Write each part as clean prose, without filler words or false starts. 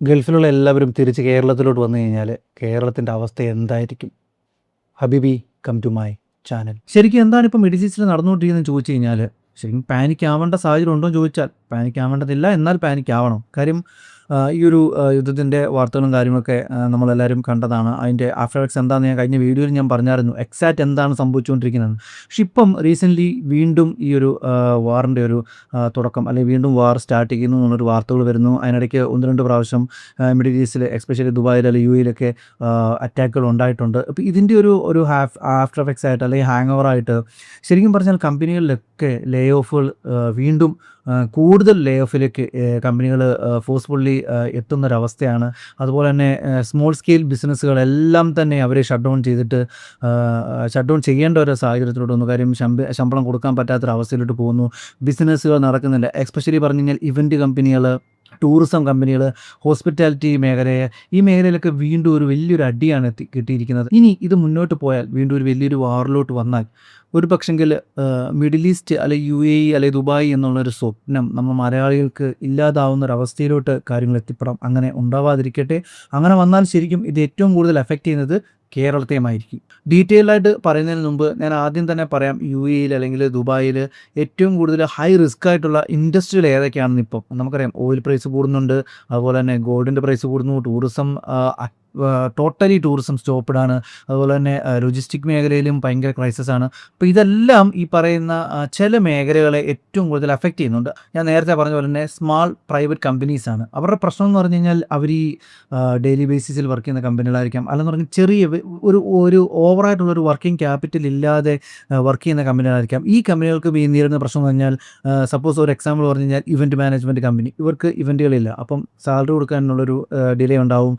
ഗൾഫിലുള്ള എല്ലാവരും തിരിച്ച് കേരളത്തിലോട്ട് വന്നു കഴിഞ്ഞാൽ കേരളത്തിൻ്റെ അവസ്ഥ എന്തായിരിക്കും? ഹബീബി കം ടു മൈ ചാനൽ. ശരിക്കും എന്താണ് ഇപ്പോൾ മിഡിൽ ഈസ്റ്റിൽ നടന്നുകൊണ്ടിരിക്കുന്നതെന്ന് ചോദിച്ചു കഴിഞ്ഞാൽ, ശരിക്കും പാനിക് ആവേണ്ട സാഹചര്യം ഉണ്ടോ എന്ന് ചോദിച്ചാൽ പാനിക് ആവേണ്ടതില്ല, എന്നാൽ പാനിക് ആവണം. കാര്യം ഈ ഒരു യുദ്ധത്തിൻ്റെ വാർത്തകളും കാര്യങ്ങളൊക്കെ നമ്മളെല്ലാവരും കണ്ടതാണ്. അതിൻ്റെ ആഫ്റ്റർ എഫക്ട്സ് എന്താണെന്ന് ഞാൻ കഴിഞ്ഞ വീഡിയോയിൽ ഞാൻ പറഞ്ഞായിരുന്നു, എക്സാക്റ്റ് എന്താണ് സംഭവിച്ചുകൊണ്ടിരിക്കുന്നത്. പക്ഷെ ഇപ്പം റീസെൻ്റ്ലി വീണ്ടും ഈ ഒരു വാറിൻ്റെ ഒരു തുടക്കം, അല്ലെങ്കിൽ വീണ്ടും വാർ സ്റ്റാർട്ട് ചെയ്യുന്നു എന്നുള്ളൊരു വാർത്തകൾ വരുന്നു. അതിനിടയ്ക്ക് 1-2 പ്രാവശ്യം മിഡിൽ ഈസ്റ്റിൽ, എസ്പെഷ്യലി ദുബായിൽ അല്ലെങ്കിൽ UAE അറ്റാക്കുകൾ ഉണ്ടായിട്ടുണ്ട്. അപ്പോൾ ഇതിൻ്റെ ഒരു ആഫ്റ്റർ എഫക്ട്സ് ആയിട്ട് അല്ലെങ്കിൽ ഹാങ് ഓവറായിട്ട് ശരിക്കും പറഞ്ഞാൽ കമ്പനികളിലൊക്കെ ലേ ഓഫുകൾ വീണ്ടും കൂടുതൽ ലേ ഓഫിലേക്ക് കമ്പനികൾ ഫോഴ്സ്ഫുള്ളി എത്തുന്നൊരവസ്ഥയാണ്. അതുപോലെ തന്നെ സ്മോൾ സ്കെയിൽ ബിസിനസ്സുകളെല്ലാം തന്നെ അവരെ ഷട്ട് ഡൗൺ ചെയ്യേണ്ട ഒരു സാഹചര്യത്തിലോട്ട് വന്നു. കാര്യം ശമ്പളം കൊടുക്കാൻ പറ്റാത്തൊരവസ്ഥയിലോട്ട് പോകുന്നു. ബിസിനസ്സുകൾ നടക്കുന്നില്ല. എസ്പെഷ്യലി പറഞ്ഞു കഴിഞ്ഞാൽ ഇവൻറ്റ് കമ്പനികൾ, ടൂറിസം കമ്പനികൾ, ഹോസ്പിറ്റാലിറ്റി മേഖലയെ, ഈ മേഖലയിലൊക്കെ വീണ്ടും ഒരു വലിയൊരു അടിയാണ് കിട്ടിയിരിക്കുന്നത്. ഇനി ഇത് മുന്നോട്ട് പോയാൽ വീണ്ടും ഒരു വലിയൊരു വാറിലോട്ട് വന്നാൽ ഒരു പക്ഷെങ്കിൽ മിഡിൽ ഈസ്റ്റ് അല്ലെങ്കിൽ UAE അല്ലെങ്കിൽ ദുബായ് എന്നുള്ളൊരു സ്വപ്നം നമ്മൾ മലയാളികൾക്ക് ഇല്ലാതാവുന്ന ഒരു അവസ്ഥയിലോട്ട് കാര്യങ്ങൾ എത്തിപ്പെടാം. അങ്ങനെ ഉണ്ടാവാതിരിക്കട്ടെ. അങ്ങനെ വന്നാൽ ശരിക്കും ഇത് ഏറ്റവും കൂടുതൽ എഫക്റ്റ് ചെയ്യുന്നത് കേരളത്തെയുമായിരിക്കും. ഡീറ്റെയിൽഡായിട്ട് പറയുന്നതിന് മുമ്പ് ഞാൻ ആദ്യം തന്നെ പറയാം, UAE അല്ലെങ്കിൽ ദുബായിൽ ഏറ്റവും കൂടുതൽ ഹൈ റിസ്ക് ആയിട്ടുള്ള ഇൻഡസ്ട്രികൾ ഏതൊക്കെയാണെന്ന്. ഇപ്പം നമുക്കറിയാം, ഓയിൽ പ്രൈസ് കൂടുന്നുണ്ട്, അതുപോലെ തന്നെ ഗോൾഡിൻ്റെ പ്രൈസ് കൂടുന്നു, ടൂറിസം ടോട്ടലി ടൂറിസം സ്റ്റോപ്പ്ഡാണ്, അതുപോലെ തന്നെ ലോജിസ്റ്റിക് മേഖലയിലും ഭയങ്കര ക്രൈസിസ് ആണ്. അപ്പോൾ ഇതെല്ലാം ഈ പറയുന്ന ചില മേഖലകളെ ഏറ്റവും കൂടുതൽ അഫക്റ്റ് ചെയ്യുന്നുണ്ട്. ഞാൻ നേരത്തെ പറഞ്ഞ പോലെ തന്നെ സ്മാൾ പ്രൈവറ്റ് കമ്പനീസാണ് അവരുടെ പ്രശ്നം എന്ന് പറഞ്ഞു കഴിഞ്ഞാൽ, അവർ ഈ ഡെയിലി ബേസിസിൽ വർക്ക് ചെയ്യുന്ന കമ്പനികളായിരിക്കാം, അല്ലെന്ന് പറഞ്ഞാൽ ചെറിയ ഒരു ഓവറായിട്ടുള്ളൊരു വർക്കിംഗ് ക്യാപിറ്റൽ ഇല്ലാതെ വർക്ക് ചെയ്യുന്ന കമ്പനികളായിരിക്കാം. ഈ കമ്പനികൾക്ക് നേരിടുന്ന പ്രശ്നം എന്ന് പറഞ്ഞാൽ, സപ്പോസ് ഒരു എക്സാമ്പിൾ പറഞ്ഞു കഴിഞ്ഞാൽ ഇവൻറ്റ് മാനേജ്മെൻറ്റ് കമ്പനി, ഇവർക്ക് ഇവൻറ്റുകളില്ല, അപ്പം സാലറി കൊടുക്കാനുള്ളൊരു ഡിലേ ഉണ്ടാവും,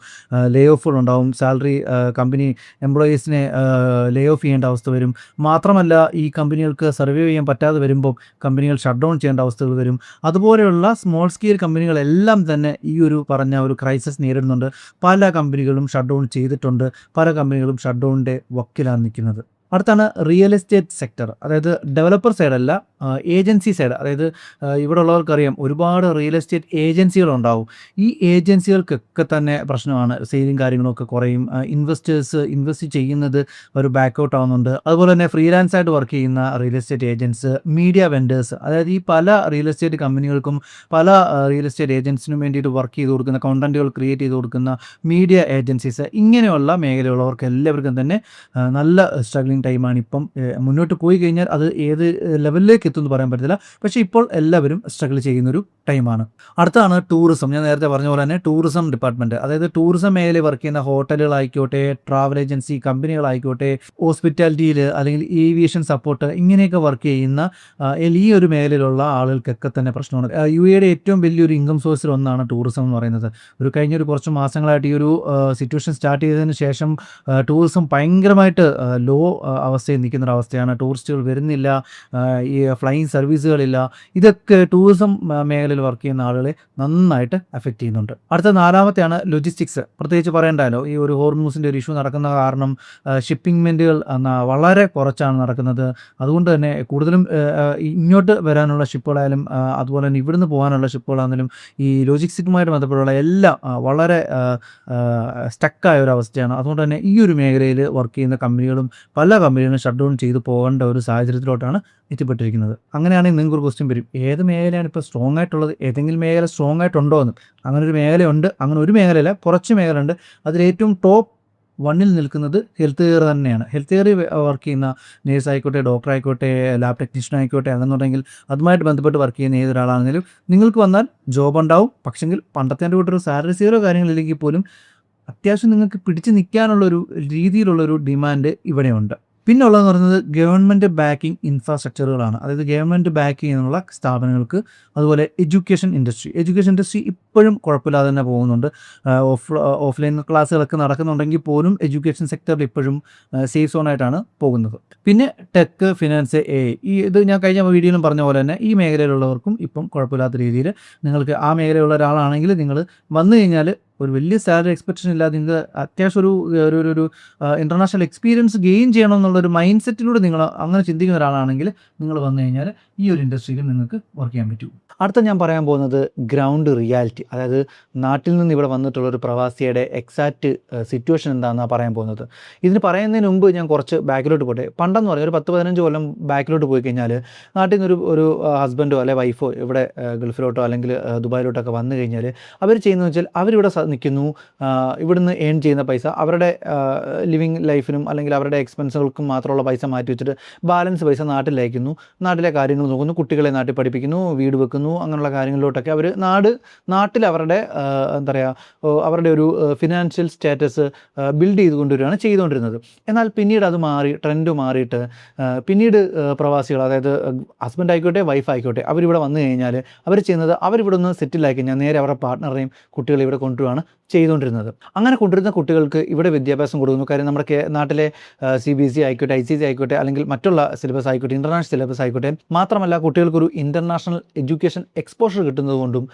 ലേ ഓഫുകൾ ഉണ്ടാവും, സാലറി കമ്പനി എംപ്ലോയീസിനെ ലേ ഓഫ് ചെയ്യേണ്ട അവസ്ഥ വരും. മാത്രമല്ല ഈ കമ്പനികൾക്ക് സർവൈവ് ചെയ്യാൻ പറ്റാതെ വരുമ്പോൾ കമ്പനികൾ ഷട്ട് ഡൗൺ ചെയ്യേണ്ട അവസ്ഥകൾ വരും. അതുപോലെയുള്ള സ്മോൾ സ്കെയിൽ കമ്പനികളെല്ലാം തന്നെ ഈ ഒരു പറഞ്ഞ ഒരു ക്രൈസിസ് നേരിടുന്നുണ്ട്. പല കമ്പനികളും ഷട്ട് ഡൗൺ ചെയ്തിട്ടുണ്ട്, പല കമ്പനികളും ഷട്ട് ഡൗണിൻ്റെ വക്കിലാണ് നിൽക്കുന്നത്. അടുത്താണ് റിയൽ എസ്റ്റേറ്റ് സെക്ടർ, അതായത് ഡെവലപ്പർ സൈഡല്ല, ഏജൻസി സൈഡ്. അതായത് ഇവിടെ ഉള്ളവർക്കറിയാം, ഒരുപാട് റിയൽ എസ്റ്റേറ്റ് ഏജൻസികളുണ്ടാവും. ഈ ഏജൻസികൾക്കൊക്കെ തന്നെ പ്രശ്നമാണ്, സെയിലും കാര്യങ്ങളൊക്കെ കുറയും, ഇൻവെസ്റ്റേഴ്സ് ഇൻവെസ്റ്റ് ചെയ്യുന്നത് ഒരു ബാക്കൗട്ട് ആവുന്നുണ്ട്. അതുപോലെ തന്നെ ഫ്രീലാൻസ് ആയിട്ട് വർക്ക് ചെയ്യുന്ന real estate agents, media vendors, അതായത് ഈ പല റിയൽ എസ്റ്റേറ്റ് കമ്പനികൾക്കും പല റിയൽ എസ്റ്റേറ്റ് ഏജൻസിനും വേണ്ടിയിട്ട് വർക്ക് ചെയ്ത് കൊടുക്കുന്ന, കണ്ടൻറ്റുകൾ ക്രിയേറ്റ് ചെയ്ത് കൊടുക്കുന്ന മീഡിയ ഏജൻസീസ്, ഇങ്ങനെയുള്ള മേഖലയുള്ളവർക്ക് എല്ലാവർക്കും തന്നെ നല്ല സ്ട്രഗ്ലിംഗ് ടൈമാണ്. ഇപ്പം മുന്നോട്ട് പോയി കഴിഞ്ഞാൽ അത് ഏത് ലെവലിലേക്ക് എത്തുമെന്ന് പറയാൻ പറ്റില്ല, പക്ഷേ ഇപ്പോൾ എല്ലാവരും സ്ട്രഗിൾ ചെയ്യുന്നൊരു ടൈമാണ്. അടുത്താണ് ടൂറിസം. ഞാൻ നേരത്തെ പറഞ്ഞ പോലെ തന്നെ ടൂറിസം ഡിപ്പാർട്ട്മെൻറ്റ്, അതായത് ടൂറിസം മേഖലയിൽ വർക്ക് ചെയ്യുന്ന ഹോട്ടലുകളായിക്കോട്ടെ, ട്രാവൽ ഏജൻസി കമ്പനികളായിക്കോട്ടെ, ഹോസ്പിറ്റാലിറ്റിയിൽ അല്ലെങ്കിൽ ഏവിയേഷൻ സപ്പോർട്ട്, ഇങ്ങനെയൊക്കെ വർക്ക് ചെയ്യുന്ന ഈ ഒരു മേഖലയിലുള്ള ആളുകൾക്കൊക്കെ തന്നെ പ്രശ്നമാണ്. UAE ഏറ്റവും വലിയൊരു ഇൻകം സോഴ്സിൽ ഒന്നാണ് ടൂറിസം എന്ന് പറയുന്നത്. കഴിഞ്ഞൊരു കുറച്ച് മാസങ്ങളായിട്ട് ഈ ഒരു സിറ്റുവേഷൻ സ്റ്റാർട്ട് ചെയ്തതിന് ശേഷം ടൂറിസം ഭയങ്കരമായിട്ട് ലോ അവസ്ഥയിൽ നിൽക്കുന്നൊരവസ്ഥയാണ്. ടൂറിസ്റ്റുകൾ വരുന്നില്ല, ഈ ഫ്ലൈയിങ് സർവീസുകളില്ല. ഇതൊക്കെ ടൂറിസം മേഖലയിൽ വർക്ക് ചെയ്യുന്ന ആളുകളെ നന്നായിട്ട് അഫക്റ്റ് ചെയ്യുന്നുണ്ട്. അടുത്ത 4മത്തെയാണ് ലോജിസ്റ്റിക്സ്. പ്രത്യേകിച്ച് പറയണ്ടല്ലോ, ഈ ഒരു ഹോർമൂസിൻ്റെ ഒരു ഇഷ്യൂ നടക്കുന്ന കാരണം ഷിപ്പിംഗ്മെൻറ്റുകൾ വളരെ കുറച്ചാണ് നടക്കുന്നത്. അതുകൊണ്ട് തന്നെ കൂടുതലും ഇങ്ങോട്ട് വരാനുള്ള ഷിപ്പുകളായാലും അതുപോലെ തന്നെ ഇവിടുന്ന് പോകാനുള്ള ഷിപ്പുകളാണെങ്കിലും ഈ ലോജിസ്റ്റിക്കുമായിട്ട് ബന്ധപ്പെട്ടുള്ള എല്ലാം വളരെ സ്റ്റക്കായ ഒരു അവസ്ഥയാണ്. അതുകൊണ്ട് തന്നെ ഈ ഒരു മേഖലയിൽ വർക്ക് ചെയ്യുന്ന കമ്പനികളും പല കമ്പനികളും ഷട്ട് ഡൗൺ ചെയ്ത് പോകേണ്ട ഒരു സാഹചര്യത്തിലോട്ടാണ് എത്തിപ്പെട്ടിരിക്കുന്നത്. അങ്ങനെയാണെങ്കിൽ നിങ്ങൾക്കൊരു ക്വസ്റ്റ്യൻ വരും, ഏത് മേഖലയാണ് ഇപ്പോൾ സ്ട്രോങ് ആയിട്ടുള്ളത്? ഏതെങ്കിലും മേഖല സ്ട്രോങ് ആയിട്ടുണ്ടോ എന്ന്. അങ്ങനെ ഒരു മേഖലയുണ്ട്. അങ്ങനെ ഒരു മേഖലയല്ല, കുറച്ച് മേഖലയുണ്ട്. അതിലേറ്റവും ടോപ്പ് 1ൽ നിൽക്കുന്നത് ഹെൽത്ത് കെയർ തന്നെയാണ്. ഹെൽത്ത് കെയർ വർക്ക് ചെയ്യുന്ന നേഴ്സ് ആയിക്കോട്ടെ, ഡോക്ടർ ആയിക്കോട്ടെ, ലാബ് ടെക്നീഷ്യൻ ആയിക്കോട്ടെ, അതെന്നുണ്ടെങ്കിൽ അതുമായിട്ട് ബന്ധപ്പെട്ട് വർക്ക് ചെയ്യുന്ന ഏതൊരാളാണെങ്കിലും നിങ്ങൾക്ക് വന്നാൽ ജോബ് ഉണ്ടാവും. പക്ഷെങ്കിൽ പണ്ടത്തെ കൂട്ടൊരു സാലറി സീറോ കാര്യങ്ങളില്ലെങ്കിൽ പോലും അത്യാവശ്യം നിങ്ങൾക്ക് പിടിച്ച് നിൽക്കാനുള്ളൊരു രീതിയിലുള്ളൊരു ഡിമാൻഡ് ഇവിടെയുണ്ട്. പിന്നെ ഉള്ളതെന്ന് പറയുന്നത് ഗവൺമെൻറ് ബാക്കിംഗ് ഇൻഫ്രാസ്ട്രക്ചറുകളാണ്. അതായത് ഗവൺമെൻറ് ബാക്ക് ചെയ്യുന്നുള്ള സ്ഥാപനങ്ങൾക്ക്, അതുപോലെ എഡ്യൂക്കേഷൻ ഇൻഡസ്ട്രി ഇപ്പോഴും കുഴപ്പമില്ലാതെ തന്നെ പോകുന്നുണ്ട്. ഓഫ്ലൈൻ ക്ലാസ്സുകളൊക്കെ നടക്കുന്നുണ്ടെങ്കിൽ പോലും എഡ്യൂക്കേഷൻ സെക്ടറിൽ ഇപ്പോഴും സേഫ് സോണായിട്ടാണ് പോകുന്നത്. പിന്നെ ടെക്, ഫിനാൻസ്, ഇത് ഞാൻ കഴിഞ്ഞ വീഡിയോയിലും പറഞ്ഞ പോലെ തന്നെ ഈ മേഖലയിലുള്ളവർക്കും ഇപ്പം കുഴപ്പമില്ലാത്ത രീതിയിൽ നിങ്ങൾക്ക് ആ മേഖലയിലുള്ള ഒരാളാണെങ്കിൽ നിങ്ങൾ വന്നു കഴിഞ്ഞാൽ ഒരു വലിയ സാലറി എക്സ്പെക്ടേഷൻ ഇല്ലാതെ നിങ്ങൾക്ക് അത്യാവശ്യം ഒരു ഇൻ്റർനാഷണൽ എക്സ്പീരിയൻസ് ഗെയിൻ ചെയ്യണം എന്നുള്ളൊരു മൈൻഡ് സെറ്റിലൂടെ നിങ്ങൾ അങ്ങനെ ചിന്തിക്കുന്ന ഒരാളാണെങ്കിൽ നിങ്ങൾ വന്നു കഴിഞ്ഞാൽ ഈ ഒരു ഇൻഡസ്ട്രിയിൽ നിങ്ങൾക്ക് വർക്ക് ചെയ്യാൻ പറ്റും. അടുത്ത ഞാൻ പറയാൻ പോകുന്നത് ഗ്രൗണ്ട് റിയാലിറ്റി, അതായത് നാട്ടിൽ നിന്ന് ഇവിടെ വന്നിട്ടുള്ള ഒരു പ്രവാസിയുടെ എക്സാക്റ്റ് സിറ്റുവേഷൻ എന്താണെന്നാണ് പറയാൻ പോകുന്നത്. ഇതിന് പറയുന്നതിന് മുമ്പ് ഞാൻ കുറച്ച് ബാക്കിലോട്ട് പോട്ടെ. പണ്ടെന്ന് പറഞ്ഞാൽ ഒരു 10-15 കൊല്ലം ബാക്കിലോട്ട് പോയി കഴിഞ്ഞാൽ നാട്ടിൽ നിന്ന് ഒരു ഹസ്ബൻഡോ അല്ലെ വൈഫോ ഇവിടെ ഗൾഫിലോട്ടോ അല്ലെങ്കിൽ ദുബായിലോട്ടൊക്കെ വന്നു കഴിഞ്ഞാൽ അവർ ചെയ്യുന്നതെന്ന് വെച്ചാൽ അവരിവിടെ നിൽക്കുന്നു, ഇവിടുന്ന് ഏൺ ചെയ്യുന്ന പൈസ അവരുടെ ലിവിങ് ലൈഫിനും അല്ലെങ്കിൽ അവരുടെ എക്സ്പെൻസുകൾക്കും മാത്രമുള്ള പൈസ മാറ്റി വെച്ചിട്ട് ബാലൻസ് പൈസ നാട്ടിലയക്കുന്നു, നാട്ടിലെ കാര്യങ്ങൾ നോക്കുന്നു, കുട്ടികളെ നാട്ടിൽ പഠിപ്പിക്കുന്നു, വീട് വെക്കുന്നു, അങ്ങനെയുള്ള കാര്യങ്ങളിലോട്ടൊക്കെ അവർ നാട്ടിൽ അവരുടെ എന്താ പറയുക അവരുടെ ഒരു ഫിനാൻഷ്യൽ സ്റ്റാറ്റസ് ബിൽഡ് ചെയ്തുകൊണ്ടുവരികയാണ് ചെയ്തുകൊണ്ടിരുന്നത്. എന്നാൽ പിന്നീട് അത് മാറി, ട്രെൻഡ് മാറിയിട്ട് പിന്നീട് പ്രവാസികൾ, അതായത് ഹസ്ബൻഡ് ആയിക്കോട്ടെ വൈഫ് ആയിക്കോട്ടെ, അവരിവിടെ വന്നു കഴിഞ്ഞാൽ അവർ ചെയ്യുന്നത് അവരിവിടെ ഒന്ന് സെറ്റിലായി കഴിഞ്ഞാൽ നേരെ അവരുടെ പാർട്ട്ണറെയും കുട്ടികളെ ഇവിടെ കൊണ്ടുവരികയാണ് ചെയ്തുകൊണ്ടിരുന്നത്. അങ്ങനെ കൊണ്ടുവരുന്ന കുട്ടികൾക്ക് ഇവിടെ വിദ്യാഭ്യാസം കൊടുക്കുന്നു. കാര്യം നമ്മുടെ നാട്ടിലെ CBSE ആയിക്കോട്ടെ, ICSE ആയിക്കോട്ടെ, അല്ലെങ്കിൽ മറ്റുള്ള സിലബസ് ആയിക്കോട്ടെ, ഇൻ്റർനാഷണൽ സിലബസ് ആയിക്കോട്ടെ, മാത്രമല്ല കുട്ടികൾക്കൊരു ഇൻ്റർനാഷണൽ എഡ്യൂക്കേഷൻ എക്സ്പോഷർ കിട്ടുന്നത് കൊണ്ടും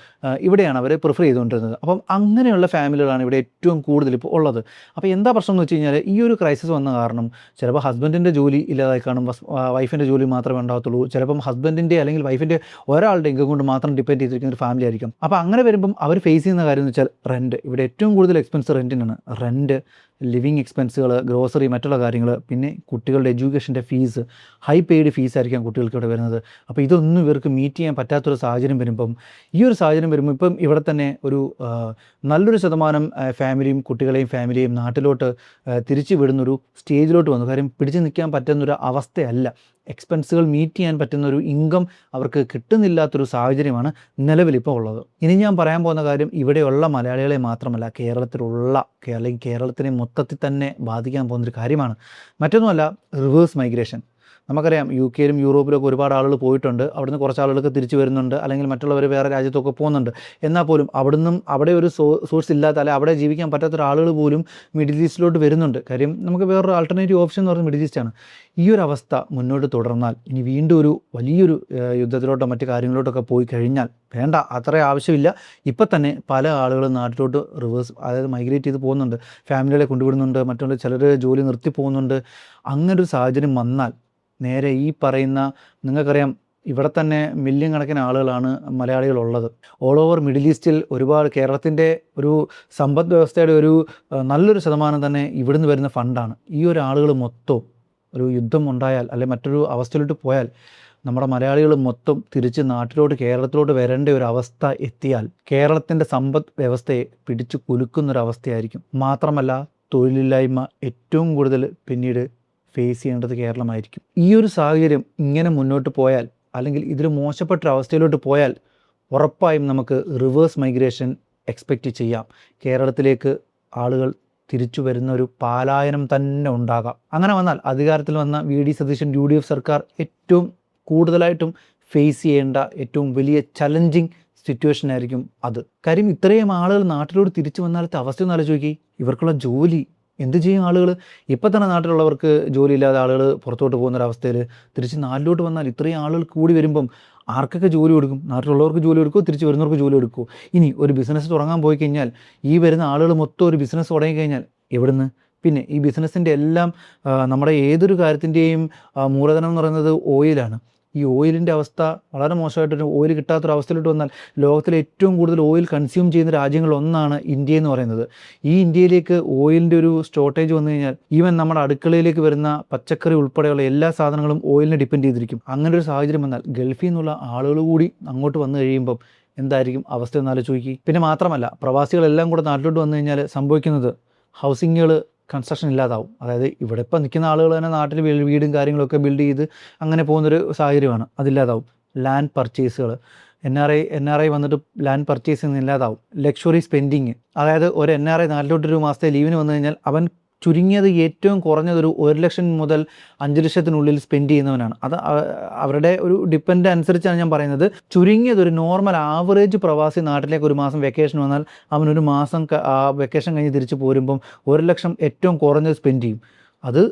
ഇവിടെയാണ് അവർ പ്രിഫർ ചെയ്തുകൊണ്ടിരുന്നത്. അപ്പം അങ്ങനെയുള്ള ഫാമിലികളാണ് ഇവിടെ ഏറ്റവും കൂടുതൽ ഇപ്പോൾ ഉള്ളത്. അപ്പോൾ എന്താ പ്രശ്നം എന്ന് വെച്ച് കഴിഞ്ഞാൽ ഈ ഒരു ക്രൈസിസ് വന്ന കാരണം ചിലപ്പോൾ ഹസ്ബൻഡിൻ്റെ ജോലി ഇല്ലാതായി കാണും, വൈഫിൻ്റെ ജോലി മാത്രമേ ഉണ്ടാകത്തുള്ളൂ, ചിലപ്പം ഹസ്ബൻഡിൻ്റെ അല്ലെങ്കിൽ വൈഫിൻ്റെ ഒരാളുടെ ഇൻകം കൊണ്ട് മാത്രം ഡിപ്പെൻഡ് ചെയ്തിരിക്കുന്ന ഒരു ഫാമിലി ആയിരിക്കും. അപ്പോൾ അങ്ങനെ വരുമ്പം അവർ ഫേസ് ചെയ്യുന്ന കാര്യം എന്ന് വെച്ചാൽ റെൻറ്റ്. ഇവിടെ ഏറ്റവും കൂടുതൽ എക്സ്പെൻസ് റെൻറ്റിനാണ്. റെൻറ്റ്, ലിവിങ് എക്സ്പെൻസുകൾ, ഗ്രോസറി, മറ്റുള്ള കാര്യങ്ങൾ, പിന്നെ കുട്ടികളുടെ എഡ്യൂക്കേഷൻ്റെ ഫീസ്, ഹൈ പെയ്ഡ് ഫീസായിരിക്കാം കുട്ടികൾക്ക് ഇവിടെ വരുന്നത്. അപ്പോൾ ഇതൊന്നും ഇവർക്ക് മീറ്റ് ചെയ്യാൻ പറ്റാത്തൊരു സാഹചര്യം വരുമ്പം ഇപ്പം ഇവിടെ തന്നെ ഒരു നല്ലൊരു ശതമാനം ഫാമിലിയും ഫാമിലിയും നാട്ടിലോട്ട് തിരിച്ചു വിടുന്നൊരു സ്റ്റേജിലോട്ട് വന്നു. കാര്യം പിടിച്ചു നിൽക്കാൻ പറ്റുന്നൊരു അവസ്ഥയല്ല, എക്സ്പെൻസുകൾ മീറ്റ് ചെയ്യാൻ പറ്റുന്നൊരു ഇൻകം അവർക്ക് കിട്ടുന്നില്ലാത്തൊരു സാഹചര്യമാണ് നിലവിലിപ്പോൾ ഉള്ളത്. ഇനി ഞാൻ പറയാൻ പോകുന്ന കാര്യം ഇവിടെയുള്ള മലയാളികളെ മാത്രമല്ല, കേരളത്തിനെ മൊത്തത്തിൽ തന്നെ ബാധിക്കാൻ പോകുന്നൊരു കാര്യമാണ്. മറ്റൊന്നുമല്ല, റിവേഴ്സ് മൈഗ്രേഷൻ. നമുക്കറിയാം UK യിലും യൂറോപ്പിലൊക്കെ ഒരുപാട് ആളുകൾ പോയിട്ടുണ്ട്, അവിടുന്ന് കുറച്ച് ആളുകൾക്ക് തിരിച്ചു വരുന്നുണ്ട്, അല്ലെങ്കിൽ മറ്റുള്ളവർ വേറെ രാജ്യത്തൊക്കെ പോകുന്നുണ്ട്. എന്നാൽ പോലും അവിടെ ഒരു സോഴ്സ് ഇല്ലാത്ത, അല്ലെങ്കിൽ അവിടെ ജീവിക്കാൻ പറ്റാത്ത ആളുകൾ പോലും മിഡിൽ ഈസ്റ്റിലോട്ട് വരുന്നുണ്ട്. കാര്യം നമുക്ക് വേറൊരു ആൾട്ടർനേറ്റീവ് ഓപ്ഷൻ എന്ന് പറയുന്നത് മിഡിൽ ഈസ്റ്റാണ്. ഈ ഒരു അവസ്ഥ മുന്നോട്ട് തുടർന്നാൽ ഇനി വീണ്ടും ഒരു വലിയൊരു യുദ്ധത്തിലോട്ടോ മറ്റു കാര്യങ്ങളിലോട്ടൊക്കെ പോയി കഴിഞ്ഞാൽ വേണ്ട, അത്ര ആവശ്യമില്ല. ഇപ്പം തന്നെ പല ആളുകളും നാട്ടിലോട്ട് അതായത് മൈഗ്രേറ്റ് ചെയ്ത് പോകുന്നുണ്ട്, ഫാമിലികളെ കൊണ്ടുവിടുന്നുണ്ട്, മറ്റുള്ള ചിലർ ജോലി നിർത്തി പോകുന്നുണ്ട്. അങ്ങനൊരു സാഹചര്യം വന്നാൽ നേരെ ഈ പറയുന്ന, നിങ്ങൾക്കറിയാം ഇവിടെ തന്നെ മില്യൺ കണക്കിന് ആളുകളാണ് മലയാളികളുള്ളത്. ഓൾ ഓവർ മിഡിൽ ഈസ്റ്റിൽ ഒരുപാട് കേരളത്തിൻ്റെ ഒരു സമ്പദ് വ്യവസ്ഥയുടെ ഒരു നല്ലൊരു ശതമാനം തന്നെ ഇവിടുന്ന് വരുന്ന ഫണ്ടാണ്. ഈ ഒരു ആളുകൾ മൊത്തം ഒരു യുദ്ധം ഉണ്ടായാൽ അല്ലെങ്കിൽ മറ്റൊരു അവസ്ഥയിലോട്ട് പോയാൽ നമ്മുടെ മലയാളികൾ മൊത്തം തിരിച്ച് കേരളത്തിലോട്ട് വരേണ്ട ഒരു അവസ്ഥ എത്തിയാൽ കേരളത്തിൻ്റെ സമ്പദ് വ്യവസ്ഥയെ പിടിച്ചു കുലുക്കുന്നൊരവസ്ഥയായിരിക്കും. മാത്രമല്ല തൊഴിലില്ലായ്മ ഏറ്റവും കൂടുതൽ പിന്നീട് ഫേസ് ചെയ്യേണ്ടത് കേരളമായിരിക്കും. ഈ ഒരു സാഹചര്യം ഇങ്ങനെ മുന്നോട്ട് പോയാൽ, അല്ലെങ്കിൽ ഇതിൽ മോശപ്പെട്ടൊരവസ്ഥയിലോട്ട് പോയാൽ ഉറപ്പായും നമുക്ക് റിവേഴ്സ് മൈഗ്രേഷൻ എക്സ്പെക്റ്റ് ചെയ്യാം. കേരളത്തിലേക്ക് ആളുകൾ തിരിച്ചു വരുന്ന ഒരു പലായനം തന്നെ ഉണ്ടാകാം. അങ്ങനെ വന്നാൽ അധികാരത്തിൽ വന്ന VD സതീശൻ UDF സർക്കാർ ഏറ്റവും കൂടുതലായിട്ടും ഫേസ് ചെയ്യേണ്ട ഏറ്റവും വലിയ ചലഞ്ചിങ് സിറ്റുവേഷൻ ആയിരിക്കും അത്. കാര്യം ഇത്രയും ആളുകൾ നാട്ടിലോട്ട് തിരിച്ചു വന്നാലത്തെ അവസ്ഥ ഒന്ന് ആലോചിച്ച് നോക്കി. ഇവർക്കുള്ള ജോലി എന്ത് ചെയ്യും ആളുകൾ? ഇപ്പം തന്നെ നാട്ടിലുള്ളവർക്ക് ജോലിയില്ലാതെ ആളുകൾ പുറത്തോട്ട് പോകുന്നൊരവസ്ഥയിൽ തിരിച്ച് നാട്ടിലോട്ട് വന്നാൽ ഇത്രയും ആളുകൾ കൂടി വരുമ്പം ആർക്കൊക്കെ ജോലി കൊടുക്കും? നാട്ടിലുള്ളവർക്ക് ജോലി കൊടുക്കുമോ, തിരിച്ച് വരുന്നവർക്ക് ജോലി കൊടുക്കുമോ? ഇനി ഒരു ബിസിനസ് തുടങ്ങാൻ പോയി കഴിഞ്ഞാൽ ഈ വരുന്ന ആളുകൾ മൊത്തം ഒരു ബിസിനസ് തുടങ്ങിക്കഴിഞ്ഞാൽ എവിടുന്ന്? പിന്നെ ഈ ബിസിനസ്സിൻ്റെ എല്ലാം നമ്മുടെ ഏതൊരു കാര്യത്തിൻ്റെയും മൂലധനം എന്ന് പറയുന്നത് ഓയിലാണ്. ഈ ഓയിലിൻ്റെ അവസ്ഥ വളരെ മോശമായിട്ടൊരു ഓയിൽ കിട്ടാത്തൊരവസ്ഥയിലോട്ട് വന്നാൽ ലോകത്തിലെ ഏറ്റവും കൂടുതൽ ഓയിൽ കൺസ്യൂം ചെയ്യുന്ന രാജ്യങ്ങളൊന്നാണ് ഇന്ത്യ എന്ന് പറയുന്നത്. ഈ ഇന്ത്യയിലേക്ക് ഓയിലിൻ്റെ ഒരു ഷോർട്ടേജ് വന്നു കഴിഞ്ഞാൽ ഈവൻ നമ്മുടെ അടുക്കളയിലേക്ക് വരുന്ന പച്ചക്കറി ഉൾപ്പെടെയുള്ള എല്ലാ സാധനങ്ങളും ഓയിലിനെ ഡിപ്പെൻഡ് ചെയ്തിരിക്കും. അങ്ങനെ ഒരു സാഹചര്യം വന്നാൽ ഗൾഫിൽ നിന്നുള്ള ആളുകൾ കൂടി അങ്ങോട്ട് വന്നു കഴിയുമ്പം എന്തായിരിക്കും അവസ്ഥ എന്ന് ആലോചിച്ച്. പിന്നെ മാത്രമല്ല, പ്രവാസികളെല്ലാം കൂടെ നാട്ടിലോട്ട് വന്നു കഴിഞ്ഞാൽ സംഭവിക്കുന്നത് ഹൗസിങ്ങുകൾ കൺസ്ട്രക്ഷൻ ഇല്ലാതാവും. അതായത് ഇവിടെ ഇപ്പം നിൽക്കുന്ന ആളുകൾ തന്നെ നാട്ടിൽ വീടും കാര്യങ്ങളൊക്കെ ബിൽഡ് ചെയ്ത് അങ്ങനെ പോകുന്നൊരു സാഹചര്യമാണ്. അതില്ലാതാവും. ലാൻഡ് പർച്ചേസുകൾ, NRI വന്നിട്ട് ലാൻഡ് പർച്ചേസ് ചെയ്യുന്ന ഇല്ലാതാവും. ലക്ഷറി സ്പെൻഡിങ്, അതായത് ഒരു NRI നാട്ടിലോട്ടൊരു മാസത്തെ ലീവിന് വന്നു കഴിഞ്ഞാൽ അവൻ ചുരുങ്ങിയത് ഏറ്റവും കുറഞ്ഞതൊരു 1 ലക്ഷം മുതൽ 5 ലക്ഷത്തിനുള്ളിൽ സ്പെൻഡ് ചെയ്യുന്നവനാണ്. അത് അവരുടെ ഒരു ഡിപ്പെൻഡ് അനുസരിച്ചാണ് ഞാൻ പറയുന്നത്. ചുരുങ്ങിയതൊരു നോർമൽ ആവറേജ് പ്രവാസി നാട്ടിലേക്ക് ഒരു മാസം വെക്കേഷൻ വന്നാൽ അവനൊരു മാസം വെക്കേഷൻ കഴിഞ്ഞ് തിരിച്ച് പോരുമ്പം 1 ലക്ഷം ഏറ്റവും കുറഞ്ഞത് സ്പെൻഡ് ചെയ്യും. അത്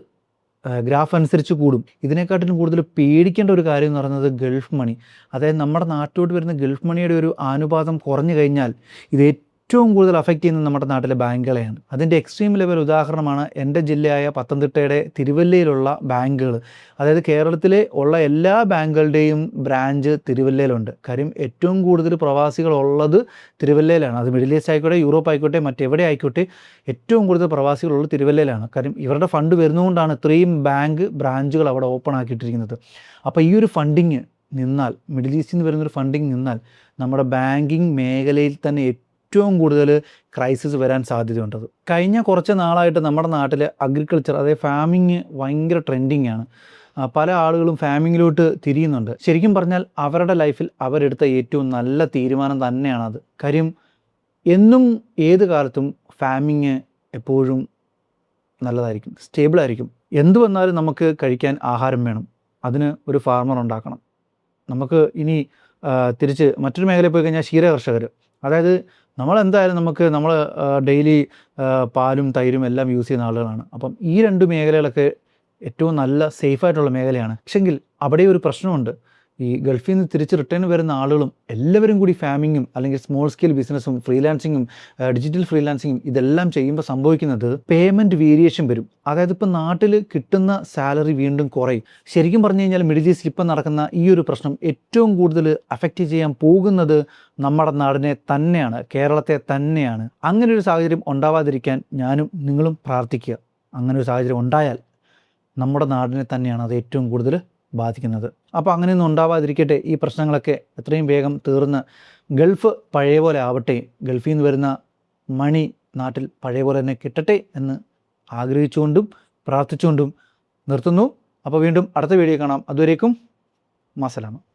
ഗ്രാഫ് അനുസരിച്ച് കൂടും. ഇതിനെക്കാട്ടിലും കൂടുതൽ പേടിക്കേണ്ട ഒരു കാര്യം എന്ന് പറയുന്നത് ഗൾഫ് മണി. അതായത് നമ്മുടെ നാട്ടിലോട്ട് വരുന്ന ഗൾഫ് മണിയുടെ ഒരു അനുപാതം കുറഞ്ഞു കഴിഞ്ഞാൽ ഇത് ഏറ്റവും കൂടുതൽ അഫക്റ്റ് ചെയ്യുന്നത് നമ്മുടെ നാട്ടിലെ ബാങ്കുകളെയാണ്. അതിൻ്റെ എക്സ്ട്രീം ലെവൽ ഉദാഹരണമാണ് എൻ്റെ ജില്ലയായ പത്തനംതിട്ടയുടെ തിരുവല്ലയിലുള്ള ബാങ്കുകൾ. അതായത് കേരളത്തിലെ ഉള്ള എല്ലാ ബാങ്കുകളുടെയും ബ്രാഞ്ച് തിരുവല്ലയിലുണ്ട്. കാര്യം ഏറ്റവും കൂടുതൽ പ്രവാസികളുള്ളത് തിരുവല്ലയിലാണ്. അത് മിഡിൽ ഈസ്റ്റ് ആയിക്കോട്ടെ, യൂറോപ്പ് ആയിക്കോട്ടെ, മറ്റെവിടെ ആയിക്കോട്ടെ, ഏറ്റവും കൂടുതൽ പ്രവാസികളുള്ളത് തിരുവല്ലയിലാണ്. കാര്യം ഇവരുടെ ഫണ്ട് വരുന്നതുകൊണ്ടാണ് ഇത്രയും ബാങ്ക് ബ്രാഞ്ചുകൾ അവിടെ ഓപ്പൺ ആക്കിയിട്ടിരിക്കുന്നത്. അപ്പോൾ ഈ ഒരു ഫണ്ടിങ് നിന്നാൽ, മിഡിൽ ഈസ്റ്റിൽ നിന്ന് വരുന്നൊരു ഫണ്ടിങ് നിന്നാൽ നമ്മുടെ ബാങ്കിങ് മേഖലയിൽ തന്നെ ഏറ്റവും കൂടുതൽ ക്രൈസിസ് വരാൻ സാധ്യതയുണ്ടത്. കഴിഞ്ഞ കുറച്ച് നാളായിട്ട് നമ്മുടെ നാട്ടിൽ അഗ്രികൾച്ചർ, അതായത് ഫാമിങ് ഭയങ്കര ട്രെൻഡിങ് ആണ്. പല ആളുകളും ഫാമിങ്ങിലോട്ട് തിരിയുന്നുണ്ട്. ശരിക്കും പറഞ്ഞാൽ അവരുടെ ലൈഫിൽ അവരെടുത്ത ഏറ്റവും നല്ല തീരുമാനം തന്നെയാണത്. കാര്യം എന്നും ഏത് കാലത്തും ഫാമിങ് എപ്പോഴും നല്ലതായിരിക്കും, സ്റ്റേബിളായിരിക്കും. എന്തു വന്നാലും നമുക്ക് കഴിക്കാൻ ആഹാരം വേണം. അതിന് ഒരു ഫാർമർ ഉണ്ടാക്കണം. നമുക്ക് ഇനി തിരിച്ച് മറ്റൊരു മേഖലയിൽ പോയി കഴിഞ്ഞാൽ ക്ഷീരകർഷകർ, അതായത് നമ്മളെന്തായാലും നമ്മൾ ഡെയിലി പാലും തൈരും എല്ലാം യൂസ് ചെയ്യുന്ന ആളുകളാണ്. അപ്പം ഈ രണ്ട് മേഖലകളൊക്കെ ഏറ്റവും നല്ല സേഫായിട്ടുള്ള മേഖലയാണ്. പക്ഷെങ്കിൽ അവിടെ ഒരു പ്രശ്നമുണ്ട്. ഈ ഗൾഫിൽ നിന്ന് തിരിച്ച് റിട്ടേൺ വരുന്ന ആളുകളും എല്ലാവരും കൂടി ഫാമിങ്ങും അല്ലെങ്കിൽ സ്മോൾ സ്കെയിൽ ബിസിനസ്സും ഫ്രീലാൻസിങ്ങും ഡിജിറ്റൽ ഫ്രീലാൻസിങ്ങും ഇതെല്ലാം ചെയ്യുമ്പോൾ സംഭവിക്കുന്നത് പേയ്മെൻറ്റ് വേരിയേഷൻ വരും. അതായത് ഇപ്പം നാട്ടിൽ കിട്ടുന്ന സാലറി വീണ്ടും കുറയും. ശരിക്കും പറഞ്ഞു കഴിഞ്ഞാൽ മിഡിൽ ഈസ്റ്റിൽ ഇപ്പം നടക്കുന്ന ഈ ഒരു പ്രശ്നം ഏറ്റവും കൂടുതൽ അഫക്റ്റ് ചെയ്യാൻ പോകുന്നത് നമ്മുടെ നാടിനെ തന്നെയാണ്, കേരളത്തെ തന്നെയാണ്. അങ്ങനെ ഒരു സാഹചര്യം ഉണ്ടാവാതിരിക്കാൻ ഞാനും നിങ്ങളും പ്രാർത്ഥിക്കുക. അങ്ങനെ ഒരു സാഹചര്യം ഉണ്ടായാൽ നമ്മുടെ നാടിനെ തന്നെയാണ് അത് ഏറ്റവും കൂടുതൽ ബാധിക്കുന്നത്. അപ്പോൾ അങ്ങനെയൊന്നും ഉണ്ടാവാതിരിക്കട്ടെ. ഈ പ്രശ്നങ്ങളൊക്കെ എത്രയും വേഗം തീർന്ന് ഗൾഫ് പഴയ പോലെ ആവട്ടെ. ഗൾഫിൽ നിന്ന് വരുന്ന മണി നാട്ടിൽ പഴയ പോലെ തന്നെ കിട്ടട്ടെ എന്ന് ആഗ്രഹിച്ചുകൊണ്ടും പ്രാർത്ഥിച്ചുകൊണ്ടും നിർത്തുന്നു. അപ്പോൾ വീണ്ടും അടുത്ത വീഡിയോ കാണാം. അതുവരേക്കും മസലാമ.